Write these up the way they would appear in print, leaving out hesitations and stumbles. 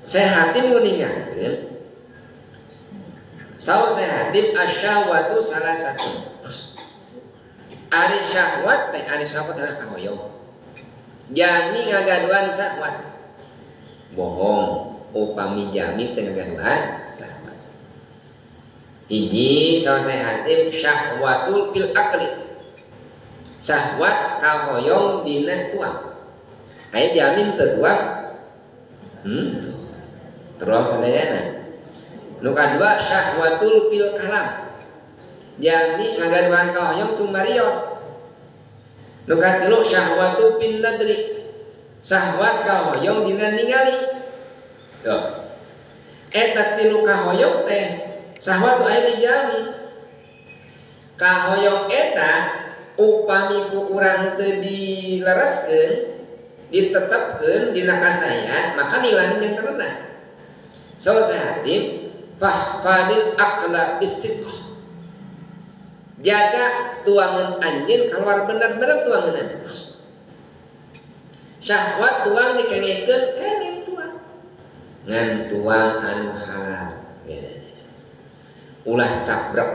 Sehatim nguningakeun saur sehatim asyahwatu salah satu. Ari syahwat teh ari syahwat adalah kahoyong. Jami ngagaduhan syahwat. Bohong, upami jami teh ngagaduhan syahwat. Hiji saur sehatim syahwatul fil akli. Syahwat kahoyong dina tuang. Aya jami teu tuang. Teruang sadayana. Nu kadua syahwatul fil kalam. Jami ngagaduhan kahoyong cumarios. Nu katilu syahwatul fil nadri. Syahwat kahoyong dina ningali. Tuh. Eta tilu kahoyong teh syahwat aya di jami. Kahoyong eta upami ku urang teu dilereskeun, ditetepkeun dina kasayan, maka nilainya yang terendah. Saur sehatim fahfadil aqla bisidqah. Jaga tuangan anjeun keluar bener-bener tuangan anjeun. Syahwat tuang dikengekeun kengen tuang. Ngan tuang anu halal. Ulah cabrek.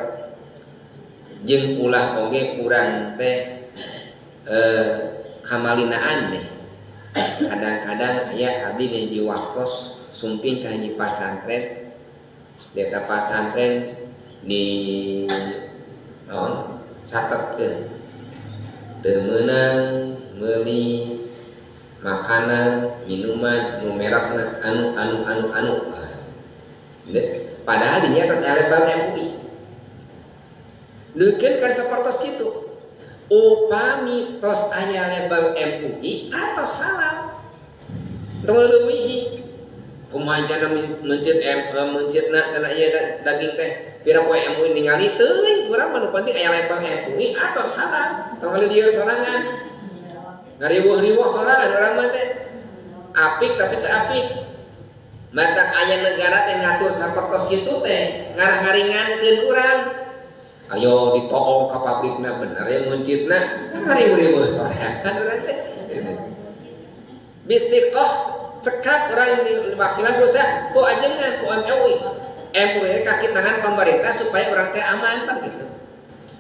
Jeung ulah oge kurang teh kamalinaan deh. Kadang-kadang aya abdi hiji waktos sumping ka hiji pasantren. Deta pasantren di catetkeun teu meunang meuli makanan minuman nu merekna anu. Padahal dinya teh label MUI. Deukeun kan sapertos kitu. Upami tos aya label MUI atos halal. Tong leuwih kumajana mencitna cenah ieu daging teh pira poe MUI ningali teuing urang mah nu penting aya label MUI atos halal. Tong dieu sorangan. Ngariweuh-riweuh sorangan urang mah teh. Apik tapi teu apik. Matak aya negara teh ngatur sapertos kitu teh ngarah-ngaringankeun urang. Ayo ditolong ka pabrikna bener ya muncitna ngariweuh-riweuh sorangan urang teh. Bisiqah cekap orang yang wakilan dosa ku ajengan ku MUI. MUI kaki tangan pemerintah supaya orang teh aman kan gitu.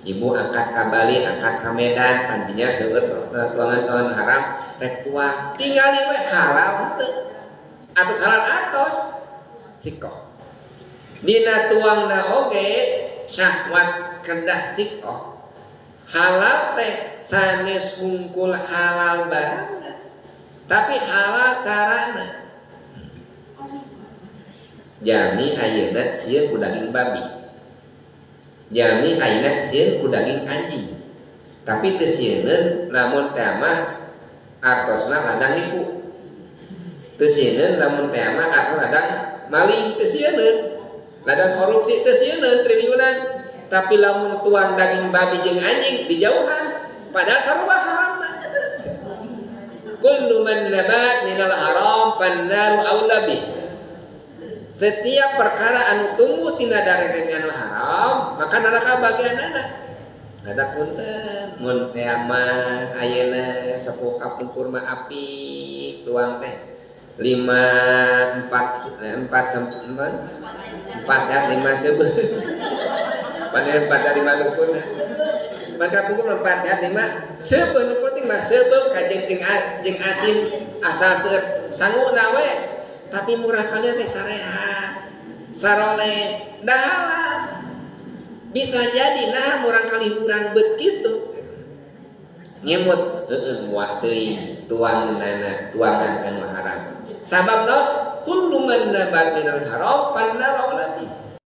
Ibu angkat ka Bali, angkat ka Medan, antinya seueur tuangan-tuangan haram rek tuang. Tingali we halal henteu. Atos halal atos sikoh. Dina tuangna oge syahwat kedah sikoh. Halal teh sanes hungkul halal barangna. Tapi halal carana. Jami ayeuna sieun ku daging babi. Jami ayeuna sieun ku daging anjing. Tapi teu sieun lamun teh mah artosna ladang nipu. Teu sieun lamun teh mah artos ladang maling, teu sieun. Ladang korupsi teu sieun triliunan. Tapi lamun tuang daging babi jeung anjing dijauhan. Padahal sarua haramna. Kullu man nabat minal haram fannaru aula bih. Setiap perkara anu tumbuh tina daregan anu haram, maka neraka bagianana. Ada punten mun teh mah ayeuna sepuh kapungkur mah api tuang teh 4 sehat 5 seubeuh. Panen 4 sehat 5 sempurna. Maka pungkur 4 sehat 5 seubeuh nu penting mah seubeuh ka jeung asin asal seueur sanguna we. Tapi murah kalian teh sareha sarole dahalan. Bisa jadi nah murang kali urang begitu. Ngemut muat teuing tuanganna anu haram. Sababna kullu man nabat minal haram fannaru aula bih.